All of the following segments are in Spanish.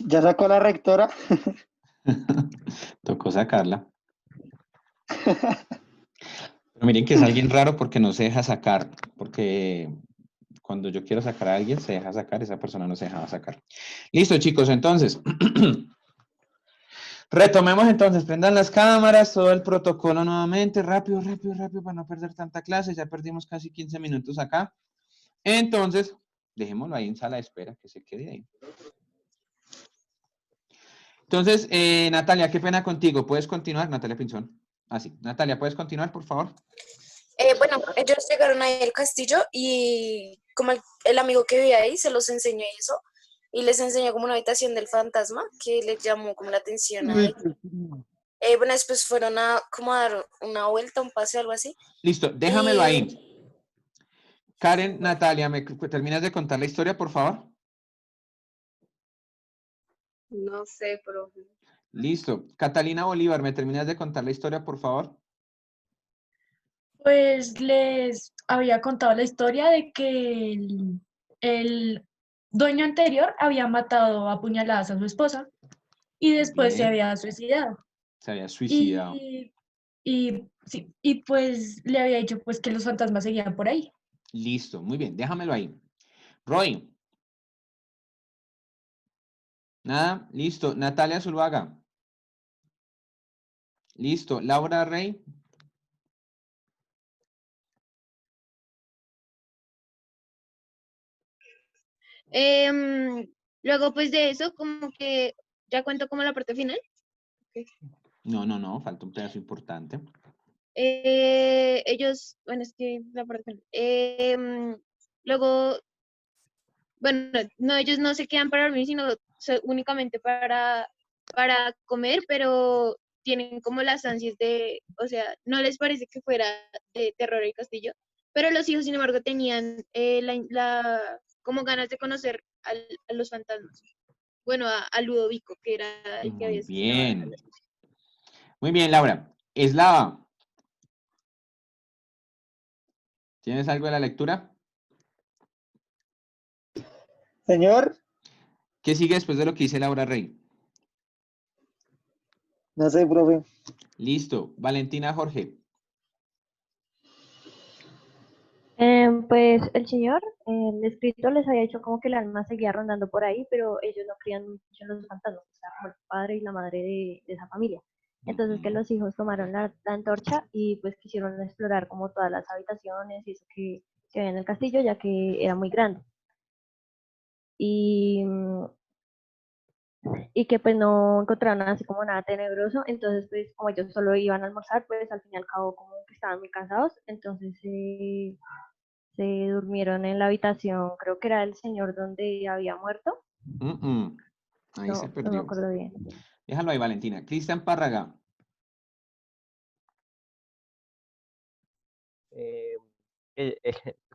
Ya sacó la rectora. Tocó sacarla. Pero miren que es alguien raro porque no se deja sacar, porque cuando yo quiero sacar a alguien se deja sacar, esa persona no se dejaba sacar. Listo, chicos, entonces. Retomemos entonces, prendan las cámaras, todo el protocolo nuevamente, rápido, rápido, rápido, para no perder tanta clase, ya perdimos casi 15 minutos acá. Entonces, dejémoslo ahí en sala de espera, que se quede ahí. Entonces, Natalia, qué pena contigo, ¿puedes continuar? Natalia Pinzón. Ah, sí. Natalia, ¿puedes continuar, por favor? Bueno, ellos llegaron ahí al castillo y como el amigo que vivía ahí se los enseñó eso y les enseñó como una habitación del fantasma que les llamó como la atención a ellos. Bueno, después fueron a como a dar una vuelta, un paseo, algo así. Listo, déjamelo ahí. Karen, Natalia, ¿me terminas de contar la historia, por favor? No sé, profe. Listo. Catalina Bolívar, ¿me terminas de contar la historia, por favor? Pues les había contado la historia de que el dueño anterior había matado a puñaladas a su esposa y después se Bien. había suicidado. Se había suicidado. Sí, y pues le había dicho pues que los fantasmas seguían por ahí. Listo, muy bien, déjamelo ahí. Roy. Nada, listo. Natalia Zuluaga. Listo. Laura Rey. Luego, pues de eso, como que ya cuento como la parte final. No, falta un pedazo importante. Ellos, bueno, es que la parte final. Luego, bueno, no, ellos no se quedan para dormir, sino únicamente para comer, pero tienen como las ansias de, o sea, no les parece que fuera de terror el castillo, pero los hijos, sin embargo, tenían como ganas de conocer a los fantasmas. Bueno, a Ludovico, que era el que había Muy asesinado a la bien. esposa. Muy bien, Laura. Eslava. ¿Tienes algo de la lectura? Señor, ¿Qué sigue después de lo que dice Laura Rey? no sé, profe. Listo. Valentina Jorge. Pues el señor, el escritor les había dicho como que el alma seguía rondando por ahí, pero ellos no creían mucho en los fantasmas, o sea, como el padre y la madre de esa familia. Entonces que los hijos tomaron la antorcha y pues quisieron explorar como todas las habitaciones y eso que había en el castillo, ya que era muy grande. Y, y que pues no encontraron así como nada tenebroso, entonces pues como ellos solo iban a almorzar, pues al fin y al cabo como que estaban muy cansados, entonces se durmieron en la habitación, creo que era el señor donde había muerto. Ahí se No, no me perdió. acuerdo bien. Déjalo ahí, Valentina. Cristian Párraga.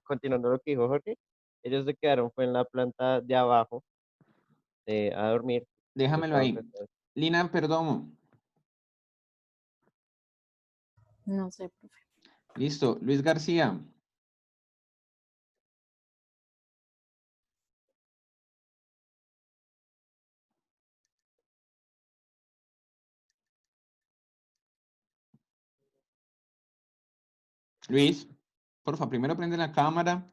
Continuando lo que dijo Jorge, ellos se quedaron fue en la planta de abajo a dormir. Déjamelo ahí. Lina Perdomo. No sé, profe. Listo. Luis García. Luis, por favor, primero prende la cámara.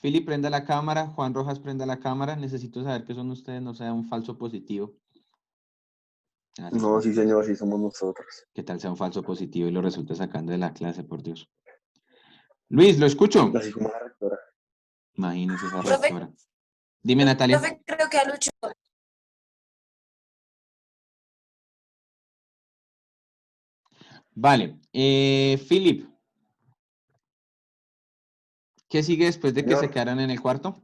Philip, prenda la cámara. Juan Rojas, prenda la cámara. Necesito saber que son ustedes, no sea un falso positivo. Gracias. No, sí, señor, sí somos nosotros. ¿Qué tal sea un falso positivo y lo resulta sacando de la clase, por Dios? Luis, lo escucho. Así como la rectora. Imagínese esa Profe, rectora. Dime, Natalia. profe, creo que a Lucho. Vale. Philip. ¿Qué sigue después de que se Señor, quedaran en el cuarto?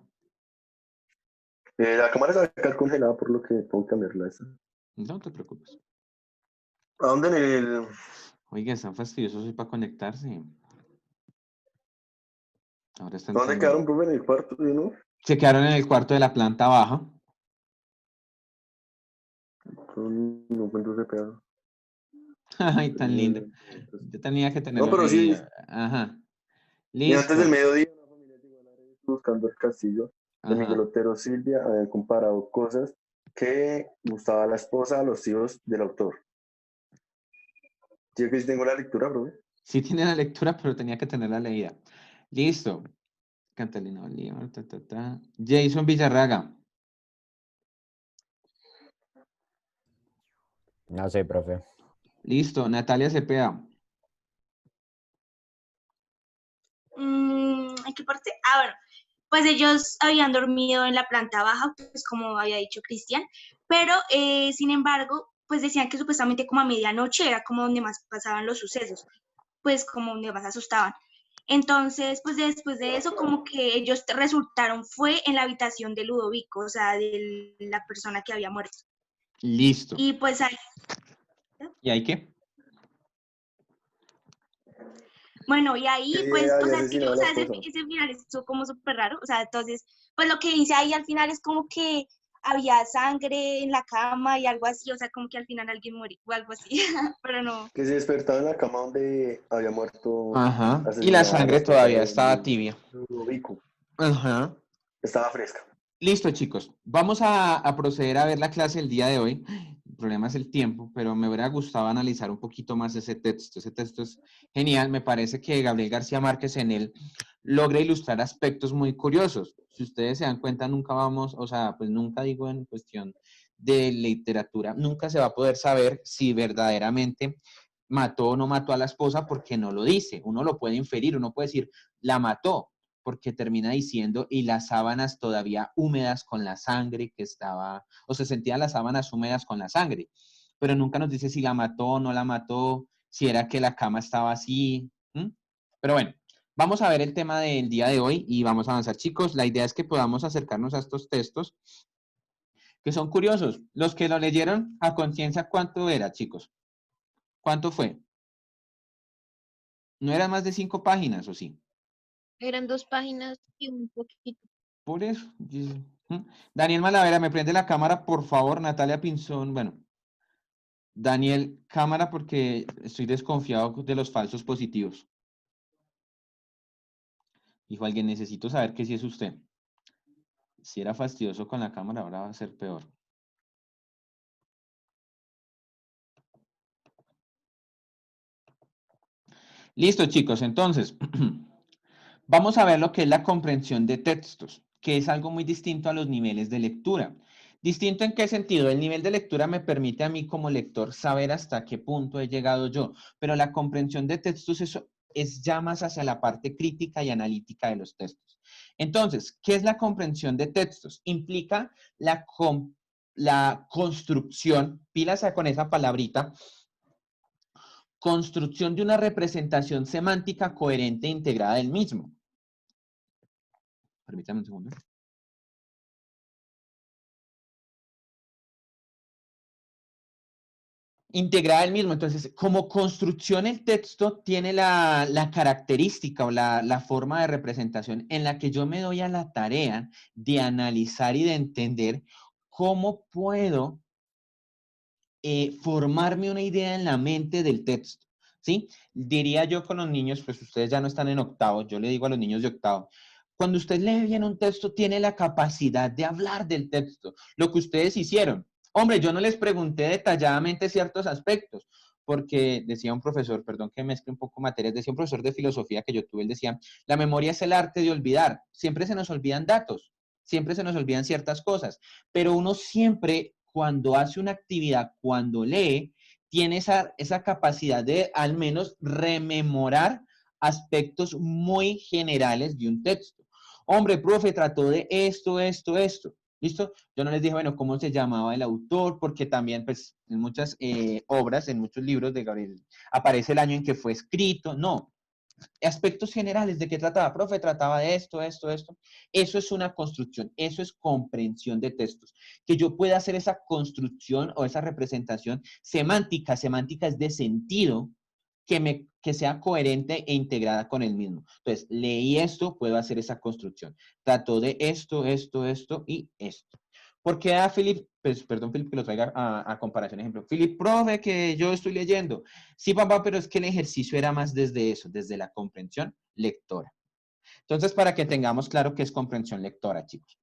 la cámara se va a quedar congelada por lo que tengo que cambiarla esta. No te preocupes. ¿A dónde en el...? Oiga, están fastidiosos hoy para conectarse. Ahora están ¿Dónde tan... quedaron, profe? En el cuarto, ¿no? Se quedaron en el cuarto de la planta baja. No encuentro ese pedazo. Ay, tan lindo. Yo tenía que No, tenerlo pero ahí. sí. Ajá. Y antes del Listo. mediodía, una familia llegó a la red buscando el castillo de Ajá. Miguel Otero Silvia. Habían comparado cosas que gustaba la esposa, los hijos del autor. Yo que sí tengo la lectura, profe. Sí tiene la lectura, pero tenía que tener la leída. Listo. Catalina Oliva, Jason Villarraga. No sé, profe. Listo. Natalia Cepeda. ¿En qué parte? Ah, bueno, pues ellos habían dormido en la planta baja, pues como había dicho Cristian, pero sin embargo, pues decían que supuestamente como a medianoche era como donde más pasaban los sucesos, pues como donde más asustaban. Entonces, pues después de eso, como que ellos resultaron, fue en la habitación de Ludovico, o sea, de la persona que había muerto. Listo. Y pues ahí, ¿Y ahí qué? bueno, y ahí, Sí, pues, o había sea, asesinado a la ese esposa. final es como súper raro, o sea, entonces, pues lo que dice ahí al final es como que había sangre en la cama y algo así, o sea, como que al final alguien murió o algo así, pero no. Que se despertaba en la cama donde había muerto, Ajá. Y la asesinada la sangre esposa todavía de estaba tibia. Ludovico. Ajá. Estaba fresca. Listo, chicos. Vamos a proceder a ver la clase el día de hoy. El problema es el tiempo, pero me hubiera gustado analizar un poquito más ese texto. Ese texto es genial. Me parece que Gabriel García Márquez en él logra ilustrar aspectos muy curiosos. Si ustedes se dan cuenta, nunca vamos, o sea, pues nunca digo en cuestión de literatura, nunca se va a poder saber si verdaderamente mató o no mató a la esposa porque no lo dice. Uno lo puede inferir, uno puede decir, la mató, porque termina diciendo, y las sábanas todavía húmedas con la sangre que estaba, o se sentían las sábanas húmedas con la sangre, pero nunca nos dice si la mató o no la mató, si era que la cama estaba así. Pero bueno, vamos a ver el tema del día de hoy y vamos a avanzar, chicos. La idea es que podamos acercarnos a estos textos que son curiosos. Los que lo leyeron a conciencia, ¿cuánto era, chicos? ¿Cuánto fue? ¿No eran más de 5 páginas o sí? Eran 2 páginas y un poquito. Por eso. Daniel Malavera, ¿me prende la cámara, por favor? Natalia Pinzón, bueno. Daniel, cámara porque estoy desconfiado de los falsos positivos. Dijo alguien, necesito saber que si es usted. Si era fastidioso con la cámara, ahora va a ser peor. Listo, chicos, entonces, vamos a ver lo que es la comprensión de textos, que es algo muy distinto a los niveles de lectura. ¿Distinto en qué sentido? El nivel de lectura me permite a mí como lector saber hasta qué punto he llegado yo, pero la comprensión de textos es ya más hacia la parte crítica y analítica de los textos. Entonces, ¿qué es la comprensión de textos? Implica la construcción, pilas con esa palabrita, construcción de una representación semántica coherente e integrada del mismo. Permítame un segundo. Integrada del mismo. Entonces, como construcción, el texto tiene la característica o la forma de representación en la que yo me doy a la tarea de analizar y de entender cómo puedo formarme una idea en la mente del texto, ¿sí? Diría yo con los niños, pues ustedes ya no están en octavo, yo le digo a los niños de octavo, cuando usted lee bien un texto, tiene la capacidad de hablar del texto, lo que ustedes hicieron. Hombre, yo no les pregunté detalladamente ciertos aspectos, porque decía un profesor, perdón que mezcle un poco materias, decía un profesor de filosofía que yo tuve, él decía, la memoria es el arte de olvidar, siempre se nos olvidan datos, siempre se nos olvidan ciertas cosas, pero uno siempre, cuando hace una actividad, cuando lee, tiene esa capacidad de al menos rememorar aspectos muy generales de un texto. Hombre, profe, trató de esto. ¿Listo? Yo no les dije, bueno, cómo se llamaba el autor, porque también, pues, en muchas obras, en muchos libros de Gabriel, aparece el año en que fue escrito. No. Aspectos generales, ¿de qué trataba? Profe, trataba de esto. Eso es una construcción, eso es comprensión de textos. Que yo pueda hacer esa construcción o esa representación semántica. Semántica es de sentido, que sea coherente e integrada con el mismo. Entonces, leí esto, puedo hacer esa construcción. Trato de esto y esto. ¿Por qué a Philip, pues, perdón, Philip, que lo traiga a comparación, ejemplo? Philip, profe, que yo estoy leyendo. Sí, papá, pero es que el ejercicio era más desde eso, desde la comprensión lectora. Entonces, para que tengamos claro qué es comprensión lectora, chicos.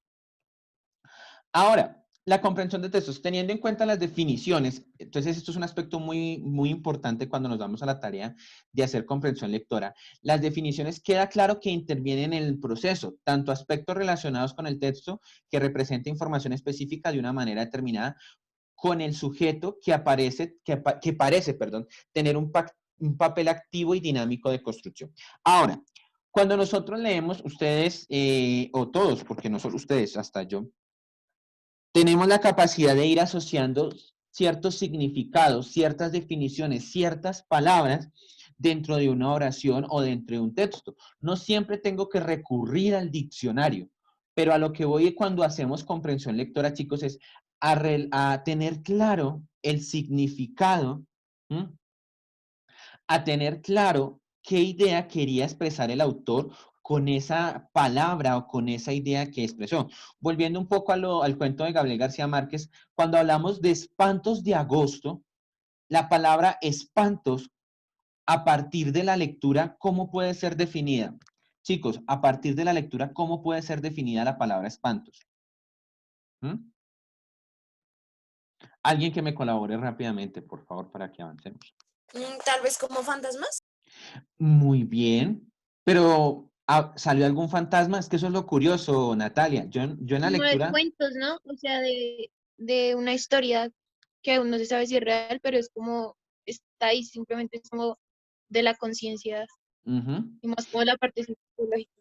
Ahora, La comprensión de textos, teniendo en cuenta las definiciones, entonces esto es un aspecto muy, muy importante cuando nos vamos a la tarea de hacer comprensión lectora. Las definiciones queda claro que intervienen en el proceso, tanto aspectos relacionados con el texto que representa información específica de una manera determinada, con el sujeto que parece tener un papel activo y dinámico de construcción. Ahora, cuando nosotros leemos, ustedes, o todos, porque no solo ustedes, hasta yo, tenemos la capacidad de ir asociando ciertos significados, ciertas definiciones, ciertas palabras dentro de una oración o dentro de un texto. No siempre tengo que recurrir al diccionario, pero a lo que voy cuando hacemos comprensión lectora, chicos, es a tener claro el significado, ¿m? A tener claro qué idea quería expresar el autor con esa palabra o con esa idea que expresó. Volviendo un poco al cuento de Gabriel García Márquez, cuando hablamos de espantos de agosto, la palabra espantos, a partir de la lectura, ¿cómo puede ser definida? Chicos, a partir de la lectura, ¿cómo puede ser definida la palabra espantos? ¿Mm? Alguien que me colabore rápidamente, por favor, para que avancemos. Tal vez como fantasmas. Muy bien, pero ¿salió algún fantasma? Es que eso es lo curioso, Natalia. Yo en la Como de lectura, cuentos, ¿no? O sea, de una historia que aún no se sabe si es real, pero es como, está ahí, simplemente es como de la conciencia ujú. y más como la parte psicológica.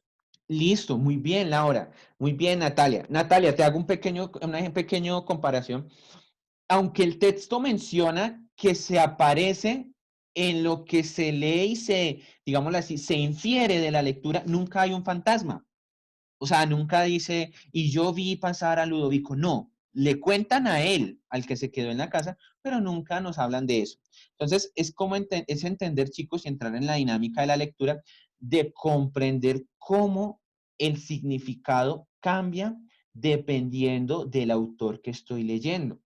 Listo, muy bien, Laura. Muy bien, Natalia. Natalia, te hago una pequeño comparación. Aunque el texto menciona que se aparece en lo que se lee y digámoslo así, se infiere de la lectura, nunca hay un fantasma. O sea, nunca dice, y yo vi pasar a Ludovico. No, le cuentan a él, al que se quedó en la casa, pero nunca nos hablan de eso. Entonces, es como es entender, chicos, y entrar en la dinámica de la lectura, de comprender cómo el significado cambia dependiendo del autor que estoy leyendo.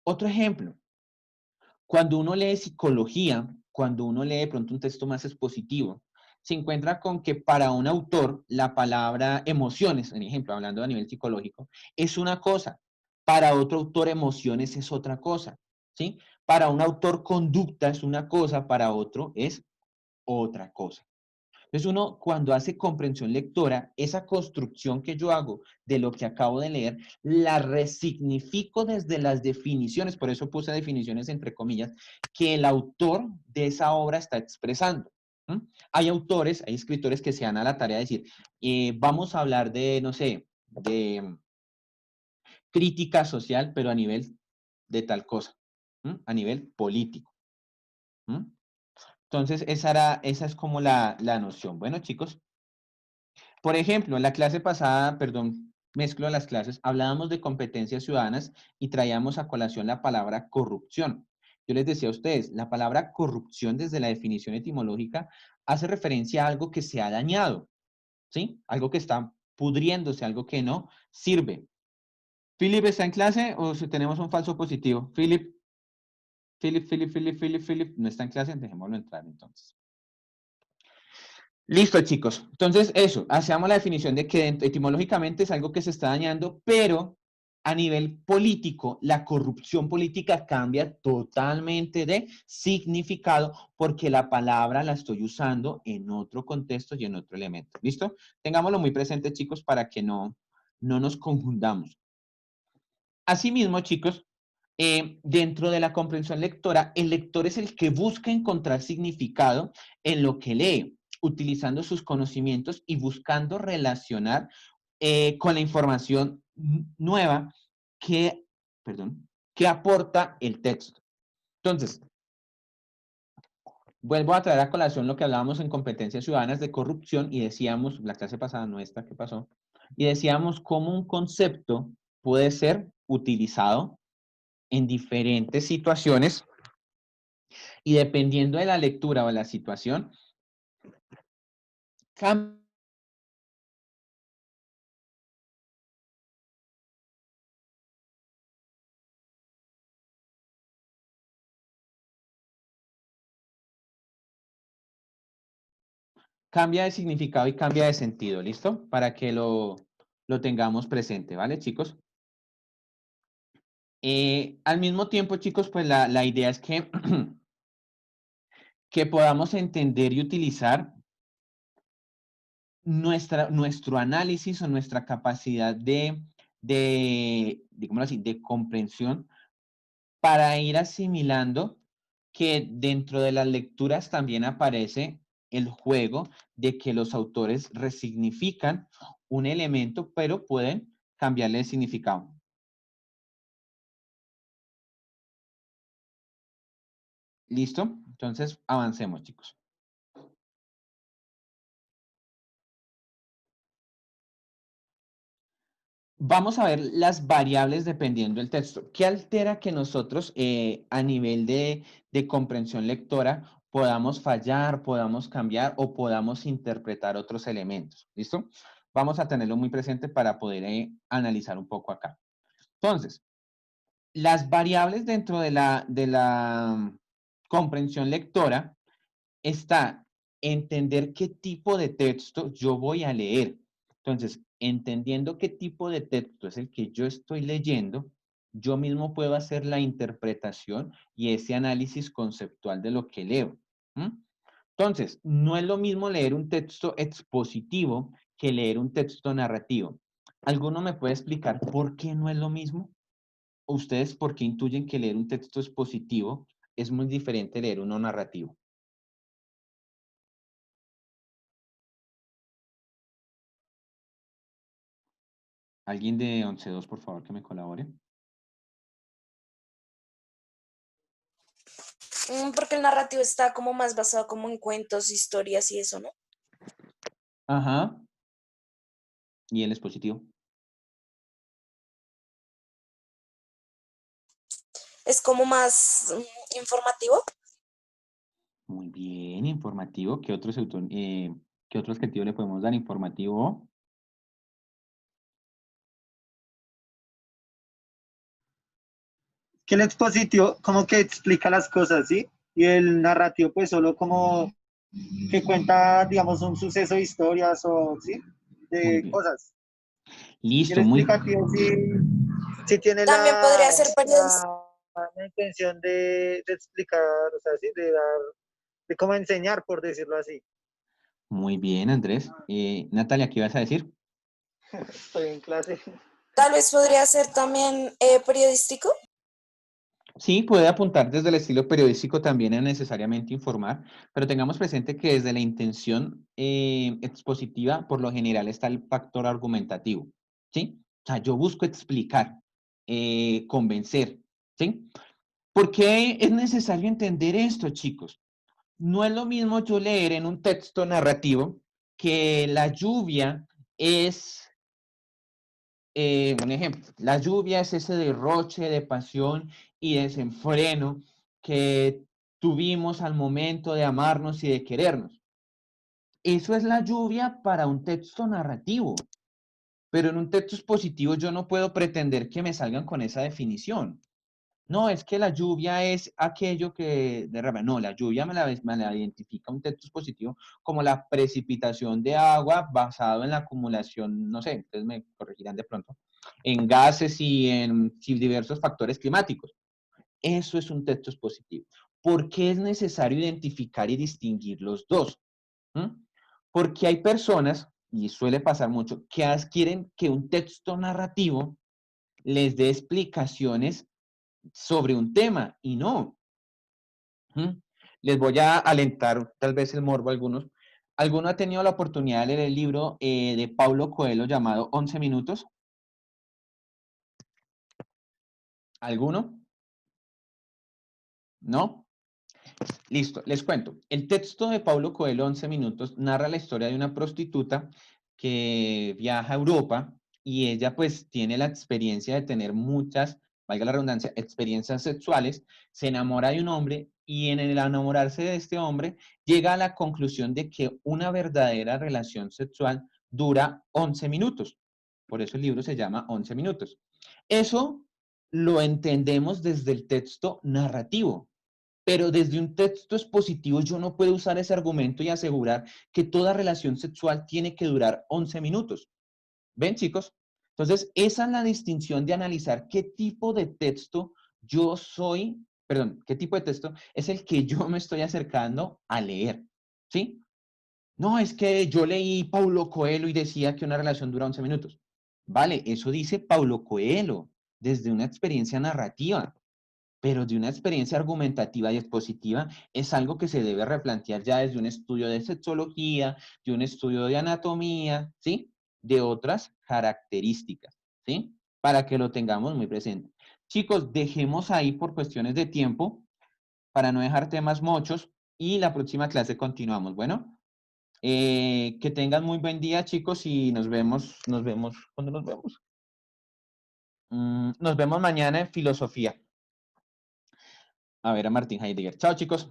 Otro ejemplo, cuando uno lee psicología, cuando uno lee de pronto un texto más expositivo, se encuentra con que para un autor la palabra emociones, por ejemplo, hablando a nivel psicológico, es una cosa. Para otro autor emociones es otra cosa, ¿sí? Para un autor conducta es una cosa, para otro es otra cosa. Entonces uno cuando hace comprensión lectora, esa construcción que yo hago de lo que acabo de leer, la resignifico desde las definiciones, por eso puse definiciones entre comillas, que el autor de esa obra está expresando. ¿Mm? Hay autores, hay escritores que se dan a la tarea de decir, vamos a hablar de, no sé, de crítica social, pero a nivel de tal cosa, a nivel político. Entonces, esa es como la noción. Bueno, chicos, por ejemplo, en la clase pasada, perdón, mezclo las clases, hablábamos de competencias ciudadanas y traíamos a colación la palabra corrupción. Yo les decía a ustedes, la palabra corrupción desde la definición etimológica hace referencia a algo que se ha dañado, ¿sí? Algo que está pudriéndose, algo que no sirve. ¿Philip está en clase o si tenemos un falso positivo? Philip, no está en clase, dejémoslo entrar entonces. Listo, chicos. Entonces, eso, hacemos la definición de que etimológicamente es algo que se está dañando, pero a nivel político, la corrupción política cambia totalmente de significado porque la palabra la estoy usando en otro contexto y en otro elemento. ¿Listo? Tengámoslo muy presente, chicos, para que no nos confundamos. Asimismo, chicos, dentro de la comprensión lectora, el lector es el que busca encontrar significado en lo que lee, utilizando sus conocimientos y buscando relacionar con la información nueva que aporta el texto. Entonces, vuelvo a traer a colación lo que hablábamos en competencias ciudadanas de corrupción y decíamos, la clase pasada nuestra, ¿qué pasó? Y decíamos cómo un concepto puede ser utilizado en diferentes situaciones y dependiendo de la lectura o la situación, cambia de significado y cambia de sentido, ¿listo? Para que lo tengamos presente, ¿vale, chicos? Al mismo tiempo, chicos, pues la idea es que, que podamos entender y utilizar nuestro análisis o nuestra capacidad digámoslo así, de comprensión para ir asimilando que dentro de las lecturas también aparece el juego de que los autores resignifican un elemento, pero pueden cambiarle el significado. ¿Listo? Entonces, avancemos, chicos. Vamos a ver las variables dependiendo del texto. ¿Qué altera que nosotros a nivel de comprensión lectora podamos fallar, podamos cambiar o podamos interpretar otros elementos? ¿Listo? Vamos a tenerlo muy presente para poder analizar un poco acá. Entonces, las variables dentro de la comprensión lectora está entender qué tipo de texto yo voy a leer. Entonces, entendiendo qué tipo de texto es el que yo estoy leyendo, yo mismo puedo hacer la interpretación y ese análisis conceptual de lo que leo. Entonces, no es lo mismo leer un texto expositivo que leer un texto narrativo. ¿Alguno me puede explicar por qué no es lo mismo? ¿Ustedes por qué intuyen que leer un texto expositivo es muy diferente de leer uno narrativo? ¿Alguien de 11.2, por favor, que me colabore? Porque el narrativo está como más basado como en cuentos, historias y eso, ¿no? Ajá. ¿Y el expositivo? Es como más informativo. Muy bien, informativo. ¿Qué otro adjetivo le podemos dar? Informativo. Que el expositivo como que explica las cosas, ¿sí? Y el narrativo pues solo como que cuenta, digamos, un suceso de historias o, ¿sí? Muy De bien. cosas. Y el Listo, muy explicativo sí tiene También podría ser periodista. la intención de explicar, o sea, sí, de cómo enseñar, por decirlo así. Muy bien, Andrés. Natalia, ¿qué ibas a decir? Estoy en clase. Tal vez podría ser también periodístico. Sí, puede apuntar desde el estilo periodístico también a necesariamente informar, pero tengamos presente que desde la intención expositiva, por lo general está el factor argumentativo, ¿sí? O sea, yo busco explicar, convencer, ¿sí? ¿Por qué es necesario entender esto, chicos? No es lo mismo yo leer en un texto narrativo que la lluvia es, un ejemplo, la lluvia es ese derroche de pasión y desenfreno que tuvimos al momento de amarnos y de querernos. Eso es la lluvia para un texto narrativo, pero en un texto expositivo yo no puedo pretender que me salgan con esa definición. No, es que la lluvia es aquello que derrama. No, la lluvia me la identifica un texto expositivo como la precipitación de agua basado en la acumulación, no sé, ustedes me corregirán de pronto, en gases y en diversos factores climáticos. Eso es un texto expositivo. ¿Por qué es necesario identificar y distinguir los dos? Porque hay personas, y suele pasar mucho, que quieren que un texto narrativo les dé explicaciones sobre un tema y no. Les voy a alentar tal vez el morbo a algunos. ¿Alguno ha tenido la oportunidad de leer el libro de Paulo Coelho llamado 11 minutos? ¿Alguno? ¿No? Listo, les cuento. El texto de Paulo Coelho, 11 minutos, narra la historia de una prostituta que viaja a Europa y ella pues tiene la experiencia de tener muchas, valga la redundancia, experiencias sexuales, se enamora de un hombre y en el enamorarse de este hombre llega a la conclusión de que una verdadera relación sexual dura 11 minutos. Por eso el libro se llama 11 minutos. Eso lo entendemos desde el texto narrativo. Pero desde un texto expositivo yo no puedo usar ese argumento y asegurar que toda relación sexual tiene que durar 11 minutos. ¿Ven, chicos? Entonces, esa es la distinción de analizar qué tipo de texto yo soy, perdón, qué tipo de texto es el que yo me estoy acercando a leer, ¿sí? No, es que yo leí Paulo Coelho y decía que una relación dura 11 minutos. Vale, eso dice Paulo Coelho desde una experiencia narrativa, pero de una experiencia argumentativa y expositiva es algo que se debe replantear ya desde un estudio de sexología, de un estudio de anatomía, ¿sí? De otras características, ¿sí? Para que lo tengamos muy presente. Chicos, dejemos ahí por cuestiones de tiempo para no dejar temas mochos y la próxima clase continuamos. Bueno, que tengan muy buen día, chicos, y nos vemos, ¿cuándo nos vemos? Nos vemos mañana en filosofía. A ver a Martín Heidegger. Chao, chicos.